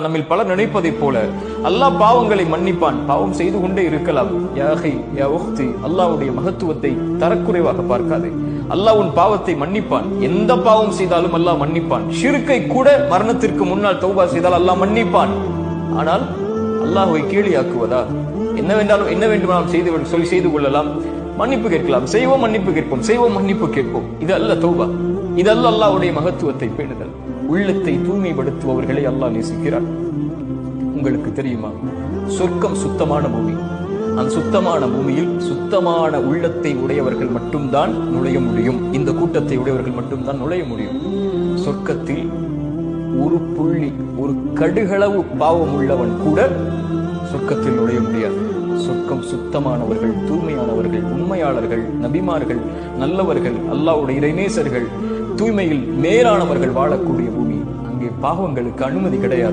நம்மில் பலர் நினைப்பதைப் போல அல்லாஹ் பாவங்களை மன்னிப்பான், பாவம் செய்து கொண்டே இருக்கலாம். யா அஹி யா உக்தி, அல்லாஹ்வுடைய மகத்துவத்தை தரக்குறைவாக பார்க்காதே. அல்லாஹ் உன் பாவத்தை மன்னிப்பான். எந்த பாவம் செய்தாலும் அல்லாஹ் மன்னிப்பான். ஷிர்கை கூட மரணத்திற்கு முன்னால் தௌபா செய்தால் அல்லாஹ் மன்னிப்பான். ஆனால் அல்லாஹ்வை கேலியாக்குவதா? என்ன வேண்டுமானாலும் செய்து கொள்ளலாம், மன்னிப்பு கேட்கலாம், செய்வோம் மன்னிப்பு கேட்போம், செய்வோம் மன்னிப்பு கேட்போம். இது அல்ல தௌபா. இது அல்ல அல்லாஹ்வுடைய மகத்துவத்தை பேணுதல். உள்ளத்தை தூய்மைப்படுத்துபவர்களை அல்லாஹ் நேசிக்கிறார். உங்களுக்கு தெரியுமா, சொர்க்கம் சுத்தமான பூமி. அந்த சுத்தமான பூமியில் சுத்தமான உள்ளத்தை உடையவர்கள் மட்டும்தான் நுழைய முடியும். இந்த கூட்டத்தை உடையவர்கள் மட்டும்தான் நுழைய முடியும். சொர்க்கத்தில் ஒரு புள்ளி, ஒரு கடுகளவு பாவம் உள்ளவன் கூட சொர்க்கத்தில் நுழைய முடியாது. சொர்க்கம் சுத்தமானவர்கள், தூய்மையானவர்கள், உண்மையாளர்கள், நபிமார்கள், நல்லவர்கள், அல்லாஹ்வுடைய இறைநேசர்கள், தூய்மையில் மேலானவர்கள் வாழக்கூடிய பூமி. அங்கே பாவங்களுக்கு அனுமதி கிடையாது.